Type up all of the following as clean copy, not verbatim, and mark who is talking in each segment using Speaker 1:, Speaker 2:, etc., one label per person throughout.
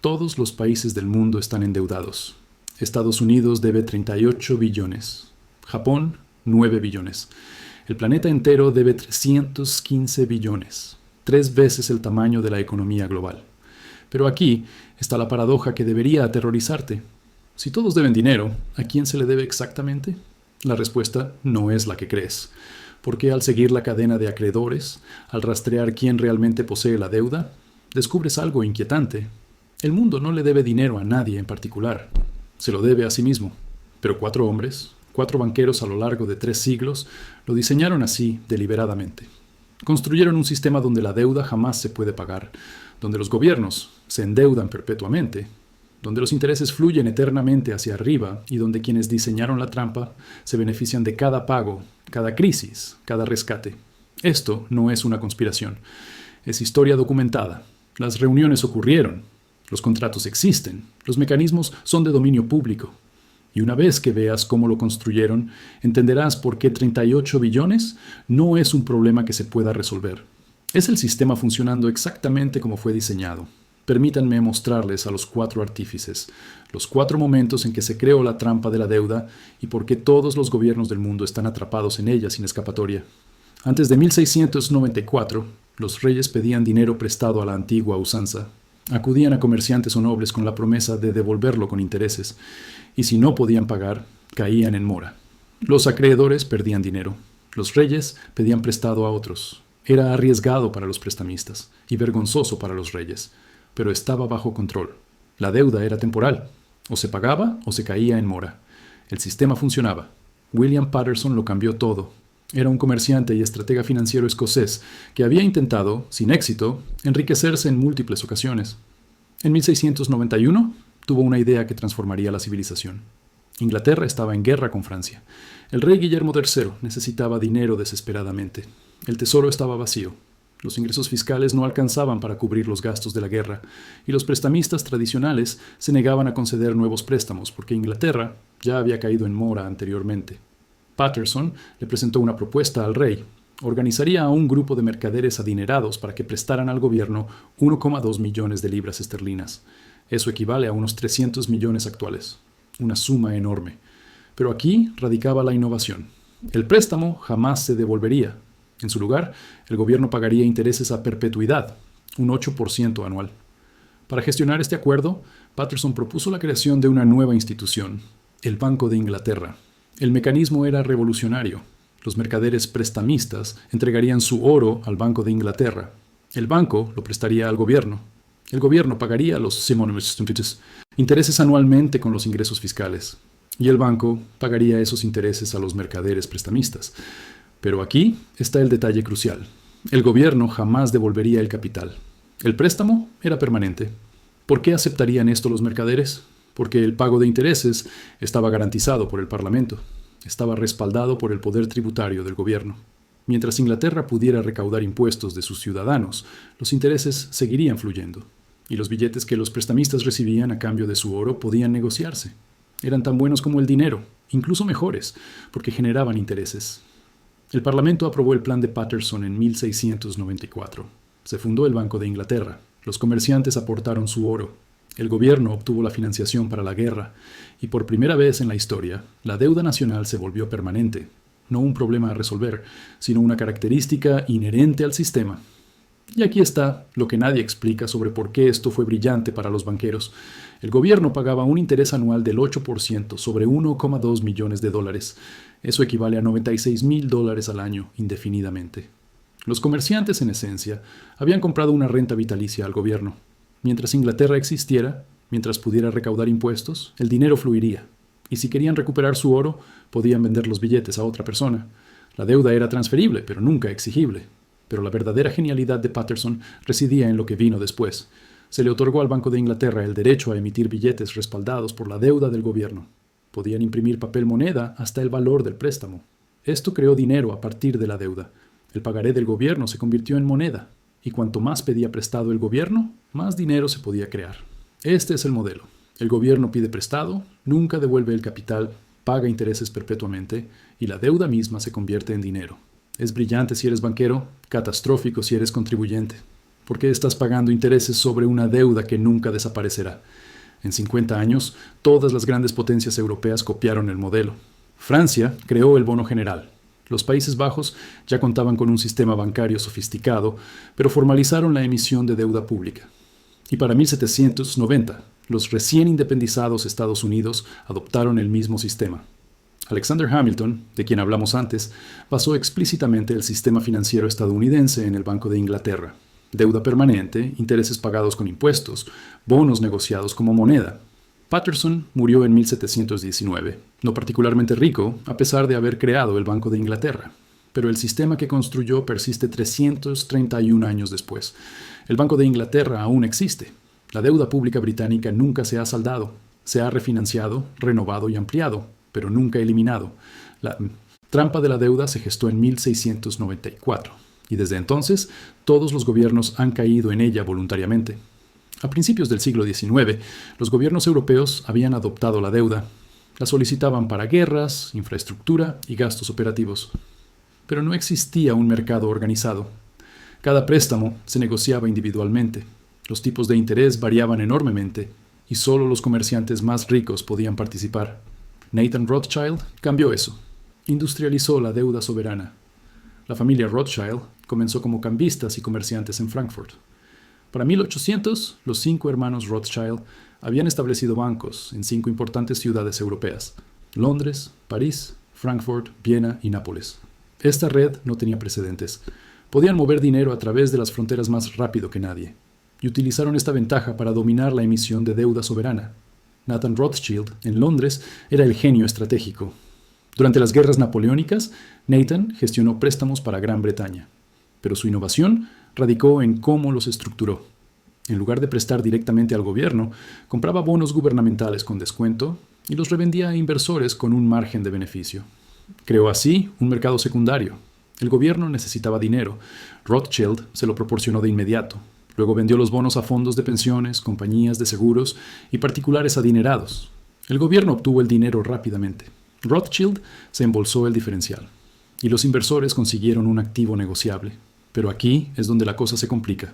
Speaker 1: Todos los países del mundo están endeudados. Estados Unidos debe 38 billones. Japón, 9 billones. El planeta entero debe 315 billones. 3 veces el tamaño de la economía global. Pero aquí está la paradoja que debería aterrorizarte. Si todos deben dinero, ¿a quién se le debe exactamente? La respuesta no es la que crees. Porque al seguir la cadena de acreedores, al rastrear quién realmente posee la deuda, descubres algo inquietante. El mundo no le debe dinero a nadie en particular. Se lo debe a sí mismo. Pero 4 hombres, 4 banqueros a lo largo de 3 siglos, lo diseñaron así deliberadamente. Construyeron un sistema donde la deuda jamás se puede pagar, donde los gobiernos se endeudan perpetuamente, donde los intereses fluyen eternamente hacia arriba y donde quienes diseñaron la trampa se benefician de cada pago, cada crisis, cada rescate. Esto no es una conspiración. Es historia documentada. Las reuniones ocurrieron. Los contratos existen. Los mecanismos son de dominio público. Y una vez que veas cómo lo construyeron, entenderás por qué 38 billones no es un problema que se pueda resolver. Es el sistema funcionando exactamente como fue diseñado. Permítanme mostrarles a los 4 artífices, los 4 momentos en que se creó la trampa de la deuda y por qué todos los gobiernos del mundo están atrapados en ella sin escapatoria. Antes de 1694, los reyes pedían dinero prestado a la antigua usanza. Acudían a comerciantes o nobles con la promesa de devolverlo con intereses, y si no podían pagar, caían en mora. Los acreedores perdían dinero. Los reyes pedían prestado a otros. Era arriesgado para los prestamistas y vergonzoso para los reyes, pero estaba bajo control. La deuda era temporal. O se pagaba o se caía en mora. El sistema funcionaba. William Paterson lo cambió todo. Era un comerciante y estratega financiero escocés que había intentado, sin éxito, enriquecerse en múltiples ocasiones. En 1691 tuvo una idea que transformaría la civilización. Inglaterra estaba en guerra con Francia. El rey Guillermo III necesitaba dinero desesperadamente. El tesoro estaba vacío. Los ingresos fiscales no alcanzaban para cubrir los gastos de la guerra, y los prestamistas tradicionales se negaban a conceder nuevos préstamos porque Inglaterra ya había caído en mora anteriormente. Paterson le presentó una propuesta al rey. Organizaría a un grupo de mercaderes adinerados para que prestaran al gobierno 1,2 millones de libras esterlinas. Eso equivale a unos 300 millones actuales. Una suma enorme. Pero aquí radicaba la innovación. El préstamo jamás se devolvería. En su lugar, el gobierno pagaría intereses a perpetuidad, un 8% anual. Para gestionar este acuerdo, Paterson propuso la creación de una nueva institución, el Banco de Inglaterra. El mecanismo era revolucionario. Los mercaderes prestamistas entregarían su oro al Banco de Inglaterra. El banco lo prestaría al gobierno. El gobierno pagaría los intereses anualmente con los ingresos fiscales. Y el banco pagaría esos intereses a los mercaderes prestamistas. Pero aquí está el detalle crucial. El gobierno jamás devolvería el capital. El préstamo era permanente. ¿Por qué aceptarían esto los mercaderes? Porque el pago de intereses estaba garantizado por el Parlamento, estaba respaldado por el poder tributario del gobierno. Mientras Inglaterra pudiera recaudar impuestos de sus ciudadanos, los intereses seguirían fluyendo, y los billetes que los prestamistas recibían a cambio de su oro podían negociarse. Eran tan buenos como el dinero, incluso mejores, porque generaban intereses. El Parlamento aprobó el plan de Paterson en 1694. Se fundó el Banco de Inglaterra. Los comerciantes aportaron su oro. El gobierno obtuvo la financiación para la guerra y por primera vez en la historia, la deuda nacional se volvió permanente, no un problema a resolver, sino una característica inherente al sistema. Y aquí está lo que nadie explica sobre por qué esto fue brillante para los banqueros. El gobierno pagaba un interés anual del 8% sobre 1,2 millones de dólares. Eso equivale a $96,000 al año, indefinidamente. Los comerciantes, en esencia, habían comprado una renta vitalicia al gobierno. Mientras Inglaterra existiera, mientras pudiera recaudar impuestos, el dinero fluiría. Y si querían recuperar su oro, podían vender los billetes a otra persona. La deuda era transferible, pero nunca exigible. Pero la verdadera genialidad de Paterson residía en lo que vino después. Se le otorgó al Banco de Inglaterra el derecho a emitir billetes respaldados por la deuda del gobierno. Podían imprimir papel moneda hasta el valor del préstamo. Esto creó dinero a partir de la deuda. El pagaré del gobierno se convirtió en moneda. Y cuanto más pedía prestado el gobierno, más dinero se podía crear. Este es el modelo. El gobierno pide prestado, nunca devuelve el capital, paga intereses perpetuamente y la deuda misma se convierte en dinero. Es brillante si eres banquero, catastrófico si eres contribuyente. ¿Por qué estás pagando intereses sobre una deuda que nunca desaparecerá? En 50 años, todas las grandes potencias europeas copiaron el modelo. Francia creó el bono general. Los Países Bajos ya contaban con un sistema bancario sofisticado, pero formalizaron la emisión de deuda pública. Y para 1790, los recién independizados Estados Unidos adoptaron el mismo sistema. Alexander Hamilton, de quien hablamos antes, basó explícitamente el sistema financiero estadounidense en el Banco de Inglaterra. Deuda permanente, intereses pagados con impuestos, bonos negociados como moneda. Patterson murió en 1719, no particularmente rico, a pesar de haber creado el Banco de Inglaterra. Pero el sistema que construyó persiste 331 años después. El Banco de Inglaterra aún existe. La deuda pública británica nunca se ha saldado. Se ha refinanciado, renovado y ampliado, pero nunca eliminado. La trampa de la deuda se gestó en 1694, y desde entonces todos los gobiernos han caído en ella voluntariamente. A principios del siglo XIX, los gobiernos europeos habían adoptado la deuda. La solicitaban para guerras, infraestructura y gastos operativos. Pero no existía un mercado organizado. Cada préstamo se negociaba individualmente. Los tipos de interés variaban enormemente y solo los comerciantes más ricos podían participar. Nathan Rothschild cambió eso. Industrializó la deuda soberana. La familia Rothschild comenzó como cambistas y comerciantes en Frankfurt. Para 1800, los 5 hermanos Rothschild habían establecido bancos en 5 importantes ciudades europeas: Londres, París, Frankfurt, Viena y Nápoles. Esta red no tenía precedentes. Podían mover dinero a través de las fronteras más rápido que nadie, y utilizaron esta ventaja para dominar la emisión de deuda soberana. Nathan Rothschild, en Londres, era el genio estratégico. Durante las guerras napoleónicas, Nathan gestionó préstamos para Gran Bretaña, pero su innovación radicó en cómo los estructuró. En lugar de prestar directamente al gobierno, compraba bonos gubernamentales con descuento y los revendía a inversores con un margen de beneficio. Creó así un mercado secundario. El gobierno necesitaba dinero. Rothschild se lo proporcionó de inmediato. Luego vendió los bonos a fondos de pensiones, compañías de seguros y particulares adinerados. El gobierno obtuvo el dinero rápidamente. Rothschild se embolsó el diferencial. Y los inversores consiguieron un activo negociable. Pero aquí es donde la cosa se complica.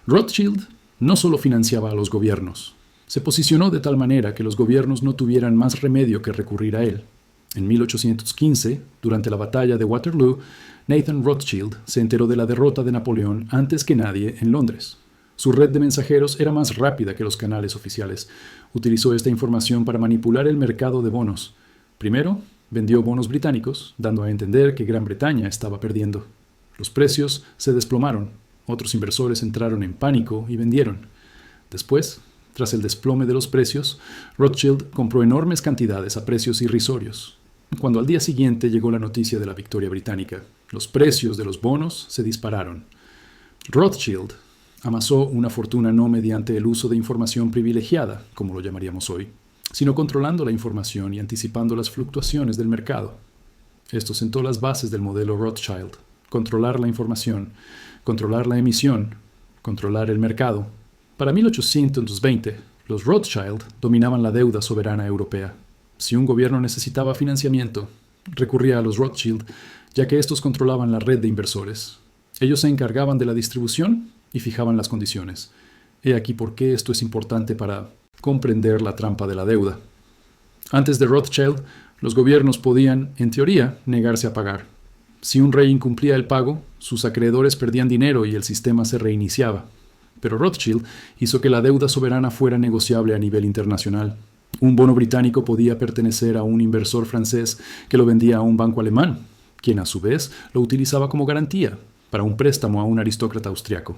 Speaker 1: Rothschild no solo financiaba a los gobiernos. Se posicionó de tal manera que los gobiernos no tuvieran más remedio que recurrir a él. En 1815, durante la batalla de Waterloo, Nathan Rothschild se enteró de la derrota de Napoleón antes que nadie en Londres. Su red de mensajeros era más rápida que los canales oficiales. Utilizó esta información para manipular el mercado de bonos. Primero, vendió bonos británicos, dando a entender que Gran Bretaña estaba perdiendo. Los precios se desplomaron. Otros inversores entraron en pánico y vendieron. Después, tras el desplome de los precios, Rothschild compró enormes cantidades a precios irrisorios. Cuando al día siguiente llegó la noticia de la victoria británica, los precios de los bonos se dispararon. Rothschild amasó una fortuna no mediante el uso de información privilegiada, como lo llamaríamos hoy, sino controlando la información y anticipando las fluctuaciones del mercado. Esto sentó las bases del modelo Rothschild: controlar la información, controlar la emisión, controlar el mercado. Para 1820, los Rothschild dominaban la deuda soberana europea. Si un gobierno necesitaba financiamiento, recurría a los Rothschild, ya que estos controlaban la red de inversores. Ellos se encargaban de la distribución y fijaban las condiciones. He aquí por qué esto es importante para comprender la trampa de la deuda. Antes de Rothschild, los gobiernos podían, en teoría, negarse a pagar. Si un rey incumplía el pago, sus acreedores perdían dinero y el sistema se reiniciaba. Pero Rothschild hizo que la deuda soberana fuera negociable a nivel internacional. Un bono británico podía pertenecer a un inversor francés que lo vendía a un banco alemán, quien a su vez lo utilizaba como garantía para un préstamo a un aristócrata austriaco.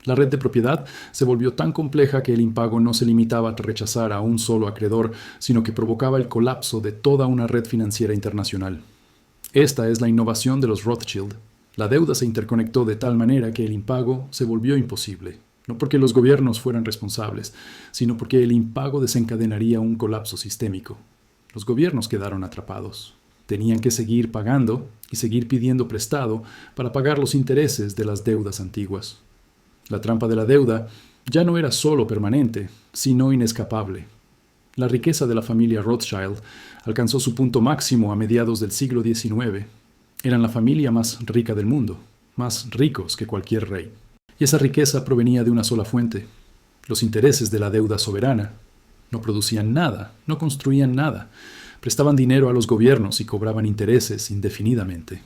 Speaker 1: La red de propiedad se volvió tan compleja que el impago no se limitaba a rechazar a un solo acreedor, sino que provocaba el colapso de toda una red financiera internacional. Esta es la innovación de los Rothschild. La deuda se interconectó de tal manera que el impago se volvió imposible. No porque los gobiernos fueran responsables, sino porque el impago desencadenaría un colapso sistémico. Los gobiernos quedaron atrapados. Tenían que seguir pagando y seguir pidiendo prestado para pagar los intereses de las deudas antiguas. La trampa de la deuda ya no era solo permanente, sino inescapable. La riqueza de la familia Rothschild alcanzó su punto máximo a mediados del siglo XIX. Eran la familia más rica del mundo, más ricos que cualquier rey. Y esa riqueza provenía de una sola fuente: los intereses de la deuda soberana. No producían nada, no construían nada, prestaban dinero a los gobiernos y cobraban intereses indefinidamente.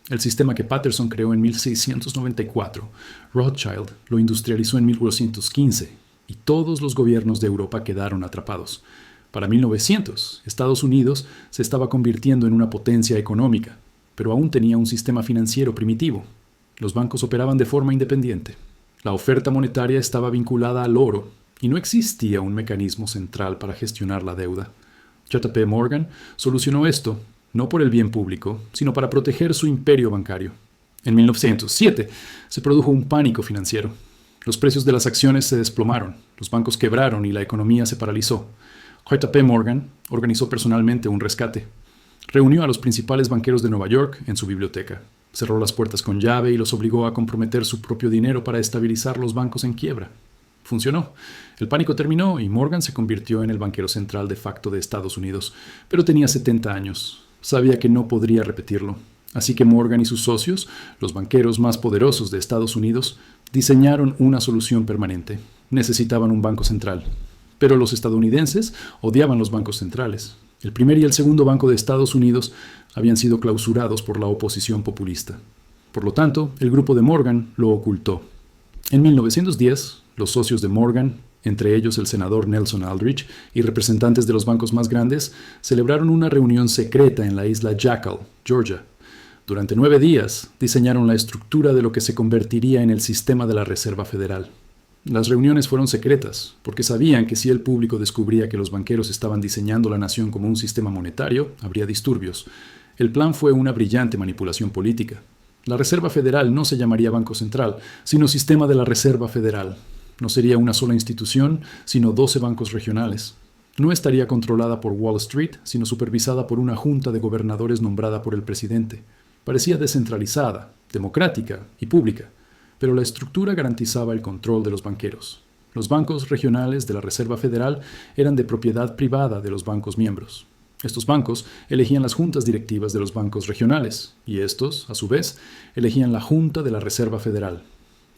Speaker 1: El sistema que Patterson creó en 1694, Rothschild lo industrializó en 1815, y todos los gobiernos de Europa quedaron atrapados. Para 1900, Estados Unidos se estaba convirtiendo en una potencia económica, pero aún tenía un sistema financiero primitivo. Los bancos operaban de forma independiente. La oferta monetaria estaba vinculada al oro, y no existía un mecanismo central para gestionar la deuda. J. P. Morgan solucionó esto, no por el bien público, sino para proteger su imperio bancario. En 1907 se produjo un pánico financiero. Los precios de las acciones se desplomaron, los bancos quebraron y la economía se paralizó. J. P. Morgan organizó personalmente un rescate. Reunió a los principales banqueros de Nueva York en su biblioteca. Cerró las puertas con llave y los obligó a comprometer su propio dinero para estabilizar los bancos en quiebra. Funcionó. El pánico terminó y Morgan se convirtió en el banquero central de facto de Estados Unidos, pero tenía 70 años. Sabía que no podría repetirlo. Así que Morgan y sus socios, los banqueros más poderosos de Estados Unidos, diseñaron una solución permanente. Necesitaban un banco central. Pero los estadounidenses odiaban los bancos centrales. El primer y el segundo banco de Estados Unidos habían sido clausurados por la oposición populista. Por lo tanto, el grupo de Morgan lo ocultó. En 1910, los socios de Morgan, entre ellos el senador Nelson Aldrich y representantes de los bancos más grandes, celebraron una reunión secreta en la isla Jackal, Georgia. Durante 9 días diseñaron la estructura de lo que se convertiría en el sistema de la Reserva Federal. Las reuniones fueron secretas, porque sabían que si el público descubría que los banqueros estaban diseñando la nación como un sistema monetario, habría disturbios. El plan fue una brillante manipulación política. La Reserva Federal no se llamaría Banco Central, sino Sistema de la Reserva Federal. No sería una sola institución, sino 12 bancos regionales. No estaría controlada por Wall Street, sino supervisada por una junta de gobernadores nombrada por el presidente. Parecía descentralizada, democrática y pública, pero la estructura garantizaba el control de los banqueros. Los bancos regionales de la Reserva Federal eran de propiedad privada de los bancos miembros. Estos bancos elegían las juntas directivas de los bancos regionales, y estos, a su vez, elegían la Junta de la Reserva Federal.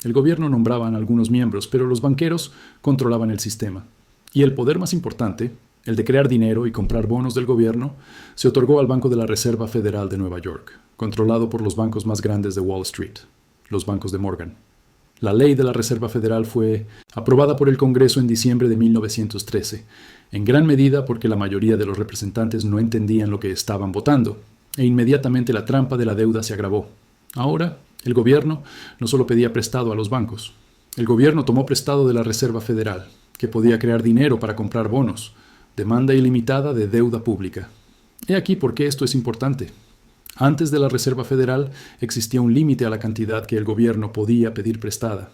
Speaker 1: El gobierno nombraba a algunos miembros, pero los banqueros controlaban el sistema. Y el poder más importante, el de crear dinero y comprar bonos del gobierno, se otorgó al Banco de la Reserva Federal de Nueva York, controlado por los bancos más grandes de Wall Street, los bancos de Morgan. La ley de la Reserva Federal fue aprobada por el Congreso en diciembre de 1913, en gran medida porque la mayoría de los representantes no entendían lo que estaban votando, e inmediatamente la trampa de la deuda se agravó. Ahora, el gobierno no solo pedía prestado a los bancos. El gobierno tomó prestado de la Reserva Federal, que podía crear dinero para comprar bonos, demanda ilimitada de deuda pública. He aquí por qué esto es importante. Antes de la Reserva Federal existía un límite a la cantidad que el gobierno podía pedir prestada.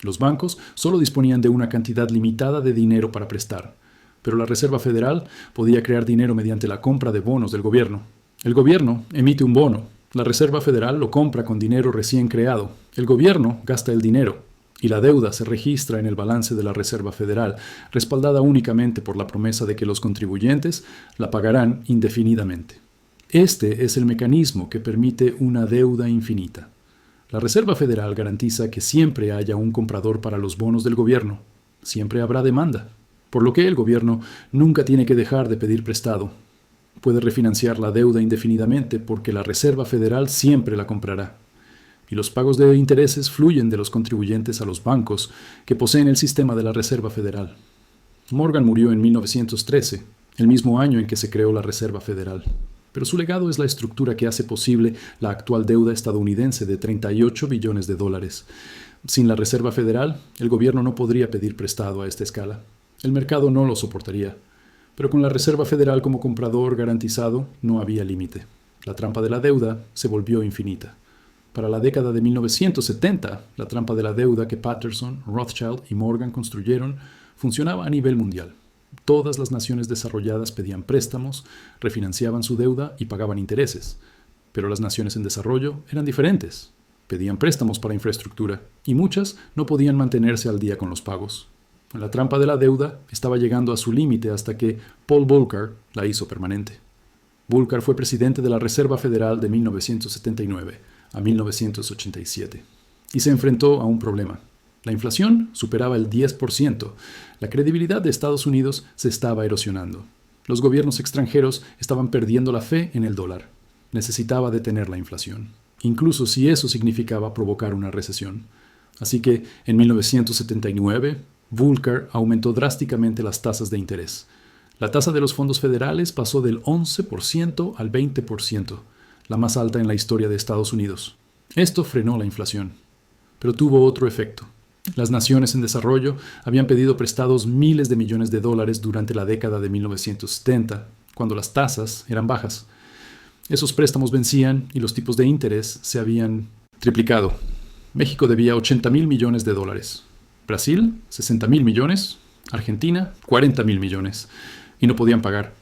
Speaker 1: Los bancos solo disponían de una cantidad limitada de dinero para prestar, pero la Reserva Federal podía crear dinero mediante la compra de bonos del gobierno. El gobierno emite un bono. La Reserva Federal lo compra con dinero recién creado. El gobierno gasta el dinero y la deuda se registra en el balance de la Reserva Federal, respaldada únicamente por la promesa de que los contribuyentes la pagarán indefinidamente. Este es el mecanismo que permite una deuda infinita. La Reserva Federal garantiza que siempre haya un comprador para los bonos del gobierno. Siempre habrá demanda, por lo que el gobierno nunca tiene que dejar de pedir prestado. Puede refinanciar la deuda indefinidamente porque la Reserva Federal siempre la comprará. Y los pagos de intereses fluyen de los contribuyentes a los bancos que poseen el sistema de la Reserva Federal. Morgan murió en 1913, el mismo año en que se creó la Reserva Federal. Pero su legado es la estructura que hace posible la actual deuda estadounidense de 38 billones de dólares. Sin la Reserva Federal, el gobierno no podría pedir prestado a esta escala. El mercado no lo soportaría. Pero con la Reserva Federal como comprador garantizado, no había límite. La trampa de la deuda se volvió infinita. Para la década de 1970, la trampa de la deuda que Patterson, Rothschild y Morgan construyeron funcionaba a nivel mundial. Todas las naciones desarrolladas pedían préstamos, refinanciaban su deuda y pagaban intereses. Pero las naciones en desarrollo eran diferentes. Pedían préstamos para infraestructura y muchas no podían mantenerse al día con los pagos. La trampa de la deuda estaba llegando a su límite hasta que Paul Volcker la hizo permanente. Volcker fue presidente de la Reserva Federal de 1979 a 1987 y se enfrentó a un problema. La inflación superaba el 10%. La credibilidad de Estados Unidos se estaba erosionando. Los gobiernos extranjeros estaban perdiendo la fe en el dólar. Necesitaba detener la inflación, incluso si eso significaba provocar una recesión. Así que, en 1979, Volcker aumentó drásticamente las tasas de interés. La tasa de los fondos federales pasó del 11% al 20%, la más alta en la historia de Estados Unidos. Esto frenó la inflación, pero tuvo otro efecto. Las naciones en desarrollo habían pedido prestados miles de millones de dólares durante la década de 1970, cuando las tasas eran bajas. Esos préstamos vencían y los tipos de interés se habían triplicado. México debía 80,000 millones de dólares. Brasil, 60,000 millones. Argentina, 40,000 millones. Y no podían pagar.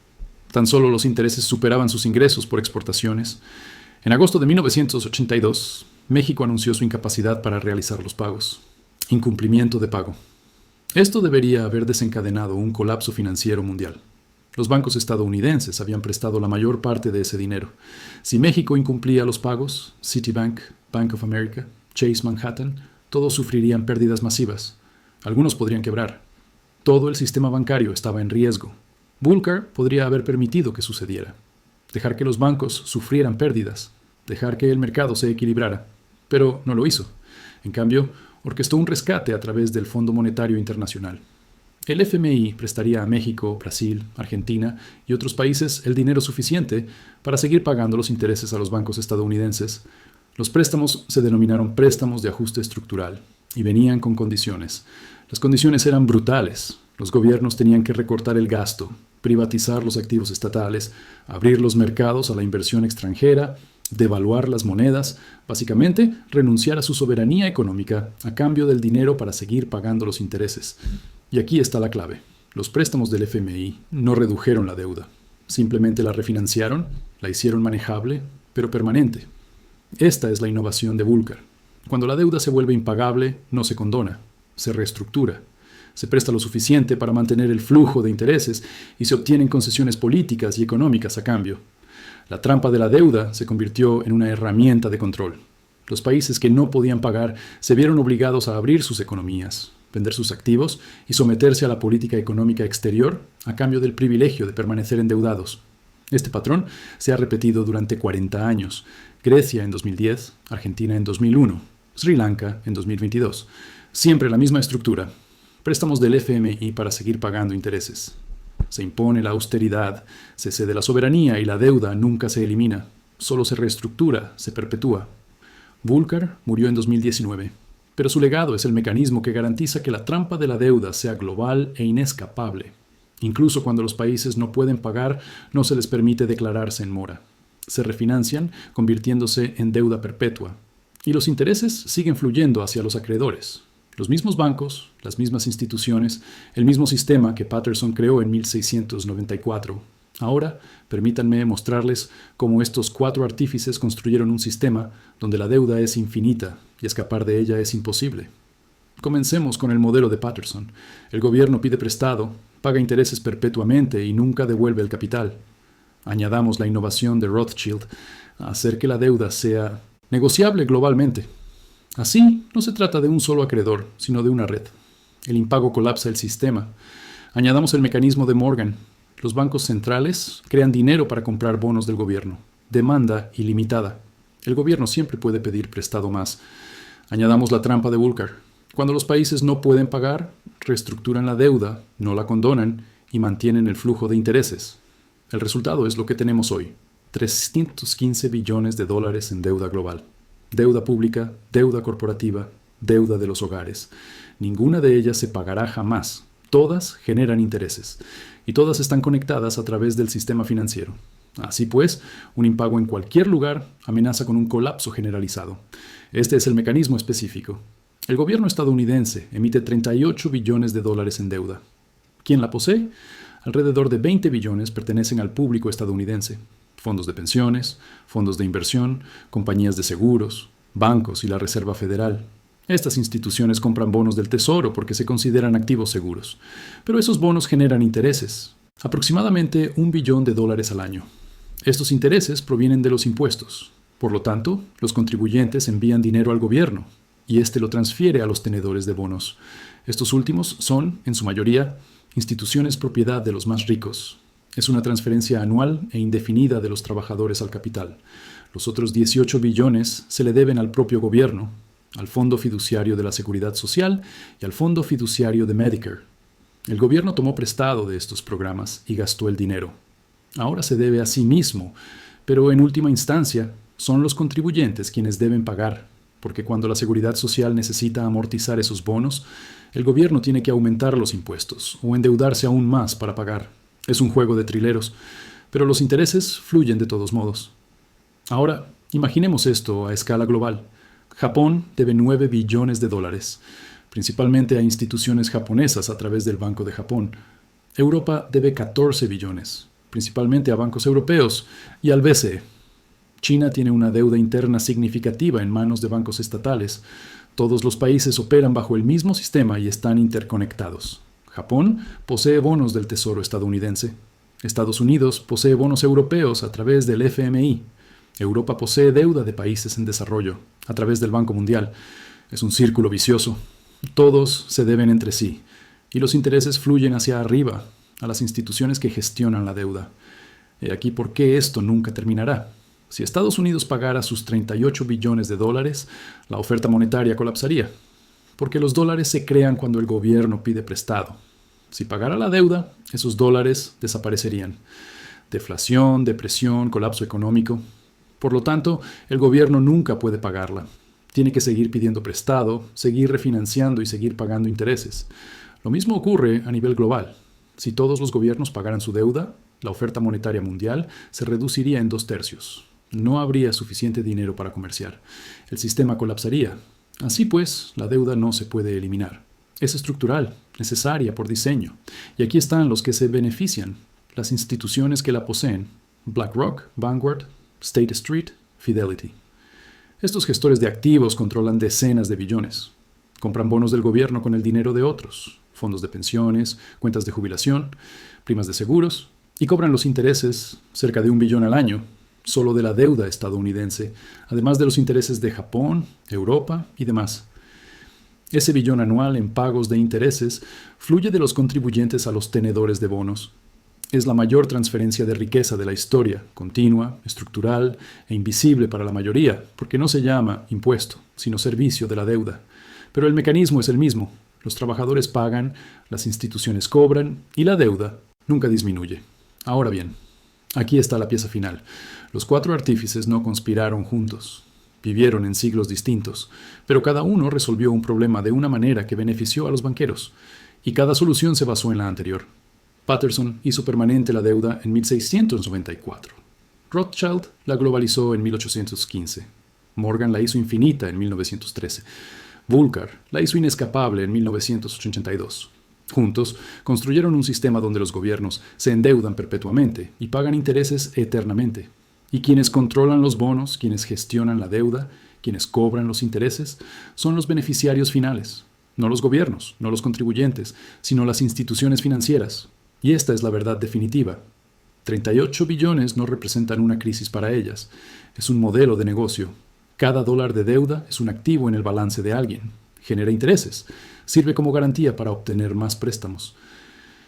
Speaker 1: Tan solo los intereses superaban sus ingresos por exportaciones. En agosto de 1982, México anunció su incapacidad para realizar los pagos. Incumplimiento de pago. Esto debería haber desencadenado un colapso financiero mundial. Los bancos estadounidenses habían prestado la mayor parte de ese dinero. Si México incumplía los pagos, Citibank, Bank of America, Chase Manhattan, todos sufrirían pérdidas masivas. Algunos podrían quebrar. Todo el sistema bancario estaba en riesgo. Volcker podría haber permitido que sucediera. Dejar que los bancos sufrieran pérdidas. Dejar que el mercado se equilibrara. Pero no lo hizo. En cambio, orquestó un rescate a través del Fondo Monetario Internacional. El FMI prestaría a México, Brasil, Argentina y otros países el dinero suficiente para seguir pagando los intereses a los bancos estadounidenses. Los préstamos se denominaron préstamos de ajuste estructural y venían con condiciones. Las condiciones eran brutales. Los gobiernos tenían que recortar el gasto, privatizar los activos estatales, abrir los mercados a la inversión extranjera, devaluar las monedas, básicamente renunciar a su soberanía económica a cambio del dinero para seguir pagando los intereses. Y aquí está la clave. Los préstamos del FMI no redujeron la deuda. Simplemente la refinanciaron, la hicieron manejable, pero permanente. Esta es la innovación de Volcker. Cuando la deuda se vuelve impagable, no se condona, se reestructura. Se presta lo suficiente para mantener el flujo de intereses y se obtienen concesiones políticas y económicas a cambio. La trampa de la deuda se convirtió en una herramienta de control. Los países que no podían pagar se vieron obligados a abrir sus economías, vender sus activos y someterse a la política económica exterior a cambio del privilegio de permanecer endeudados. Este patrón se ha repetido durante 40 años. Grecia en 2010, Argentina en 2001, Sri Lanka en 2022. Siempre la misma estructura. Préstamos del FMI para seguir pagando intereses. Se impone la austeridad, se cede la soberanía y la deuda nunca se elimina. Solo se reestructura, se perpetúa. Volcker murió en 2019. Pero su legado es el mecanismo que garantiza que la trampa de la deuda sea global e inescapable. Incluso cuando los países no pueden pagar, no se les permite declararse en mora. Se refinancian, convirtiéndose en deuda perpetua. Y los intereses siguen fluyendo hacia los acreedores. Los mismos bancos, las mismas instituciones, el mismo sistema que Patterson creó en 1694. Ahora, permítanme mostrarles cómo estos 4 artífices construyeron un sistema donde la deuda es infinita y escapar de ella es imposible. Comencemos con el modelo de Patterson. El gobierno pide prestado, paga intereses perpetuamente y nunca devuelve el capital. Añadamos la innovación de Rothschild a hacer que la deuda sea negociable globalmente. Así, no se trata de un solo acreedor, sino de una red. El impago colapsa el sistema. Añadamos el mecanismo de Morgan. Los bancos centrales crean dinero para comprar bonos del gobierno. Demanda ilimitada. El gobierno siempre puede pedir prestado más. Añadamos la trampa de Volcker. Cuando los países no pueden pagar, reestructuran la deuda, no la condonan y mantienen el flujo de intereses. El resultado es lo que tenemos hoy. 315 billones de dólares en deuda global. Deuda pública, deuda corporativa, deuda de los hogares. Ninguna de ellas se pagará jamás. Todas generan intereses. Y todas están conectadas a través del sistema financiero. Así pues, un impago en cualquier lugar amenaza con un colapso generalizado. Este es el mecanismo específico. El gobierno estadounidense emite 38 billones de dólares en deuda. ¿Quién la posee? Alrededor de 20 billones pertenecen al público estadounidense. Fondos de pensiones, fondos de inversión, compañías de seguros, bancos y la Reserva Federal. Estas instituciones compran bonos del Tesoro porque se consideran activos seguros. Pero esos bonos generan intereses, aproximadamente $1 billón al año. Estos intereses provienen de los impuestos. Por lo tanto, los contribuyentes envían dinero al gobierno. y este lo transfiere a los tenedores de bonos. Estos últimos son, en su mayoría, instituciones propiedad de los más ricos. Es una transferencia anual e indefinida de los trabajadores al capital. Los otros 18 billones se le deben al propio gobierno, al Fondo Fiduciario de la Seguridad Social y al Fondo Fiduciario de Medicare. El gobierno tomó prestado de estos programas y gastó el dinero. Ahora se debe a sí mismo, pero en última instancia son los contribuyentes quienes deben pagar, porque cuando la Seguridad Social necesita amortizar esos bonos, el gobierno tiene que aumentar los impuestos o endeudarse aún más para pagar. Es un juego de trileros, pero los intereses fluyen de todos modos. Ahora, imaginemos esto a escala global. Japón debe 9 billones de dólares, principalmente a instituciones japonesas a través del Banco de Japón. Europa debe 14 billones, principalmente a bancos europeos y al BCE. China tiene una deuda interna significativa en manos de bancos estatales. Todos los países operan bajo el mismo sistema y están interconectados. Japón posee bonos del Tesoro estadounidense. Estados Unidos posee bonos europeos a través del FMI. Europa posee deuda de países en desarrollo a través del Banco Mundial. Es un círculo vicioso. Todos se deben entre sí y los intereses fluyen hacia arriba, a las instituciones que gestionan la deuda. He aquí por qué esto nunca terminará. Si Estados Unidos pagara sus 38 billones de dólares, la oferta monetaria colapsaría, porque los dólares se crean cuando el gobierno pide prestado. Si pagara la deuda, esos dólares desaparecerían. Deflación, depresión, colapso económico. Por lo tanto, el gobierno nunca puede pagarla. Tiene que seguir pidiendo prestado, seguir refinanciando y seguir pagando intereses. Lo mismo ocurre a nivel global. Si todos los gobiernos pagaran su deuda, la oferta monetaria mundial se reduciría en 2/3. No habría suficiente dinero para comerciar. El sistema colapsaría. Así pues, la deuda no se puede eliminar. Es estructural, necesaria por diseño. Y aquí están los que se benefician, las instituciones que la poseen: BlackRock, Vanguard, State Street, Fidelity. Estos gestores de activos controlan decenas de billones. Compran bonos del gobierno con el dinero de otros, fondos de pensiones, cuentas de jubilación, primas de seguros, y cobran los intereses, cerca de 1 billón al año, solo de la deuda estadounidense, además de los intereses de Japón, Europa y demás. Ese billón anual en pagos de intereses fluye de los contribuyentes a los tenedores de bonos. Es la mayor transferencia de riqueza de la historia, continua, estructural e invisible para la mayoría, porque no se llama impuesto, sino servicio de la deuda. Pero el mecanismo es el mismo. Los trabajadores pagan, las instituciones cobran y la deuda nunca disminuye. Ahora bien, aquí está la pieza final. Los 4 artífices no conspiraron juntos. Vivieron en siglos distintos, pero cada uno resolvió un problema de una manera que benefició a los banqueros, y cada solución se basó en la anterior. Patterson hizo permanente la deuda en 1694. Rothschild la globalizó en 1815. Morgan la hizo infinita en 1913. Vulcar la hizo inescapable en 1982. Juntos construyeron un sistema donde los gobiernos se endeudan perpetuamente y pagan intereses eternamente. Y quienes controlan los bonos, quienes gestionan la deuda, quienes cobran los intereses, son los beneficiarios finales. No los gobiernos, no los contribuyentes, sino las instituciones financieras. Y esta es la verdad definitiva. 38 billones no representan una crisis para ellas. Es un modelo de negocio. Cada dólar de deuda es un activo en el balance de alguien. Genera intereses. Sirve como garantía para obtener más préstamos.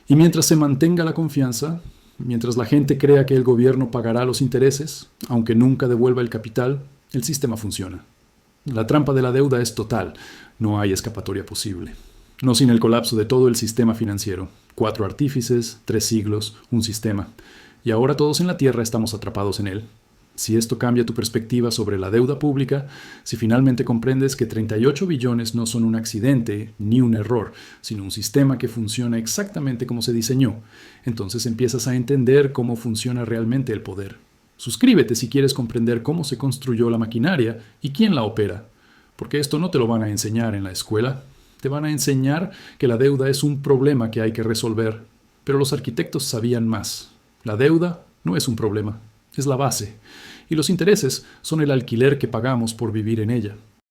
Speaker 1: Y mientras se mantenga la confianza, mientras la gente crea que el gobierno pagará los intereses, aunque nunca devuelva el capital, el sistema funciona. La trampa de la deuda es total. No hay escapatoria posible. No sin el colapso de todo el sistema financiero. 4 artífices, 3 siglos, un sistema. Y ahora todos en la Tierra estamos atrapados en él. Si esto cambia tu perspectiva sobre la deuda pública, si finalmente comprendes que 38 billones no son un accidente ni un error, sino un sistema que funciona exactamente como se diseñó, entonces empiezas a entender cómo funciona realmente el poder. Suscríbete si quieres comprender cómo se construyó la maquinaria y quién la opera, porque esto no te lo van a enseñar en la escuela. Te van a enseñar que la deuda es un problema que hay que resolver, pero los arquitectos sabían más. La deuda no es un problema, es la base, y los intereses son el alquiler que pagamos por vivir en ella.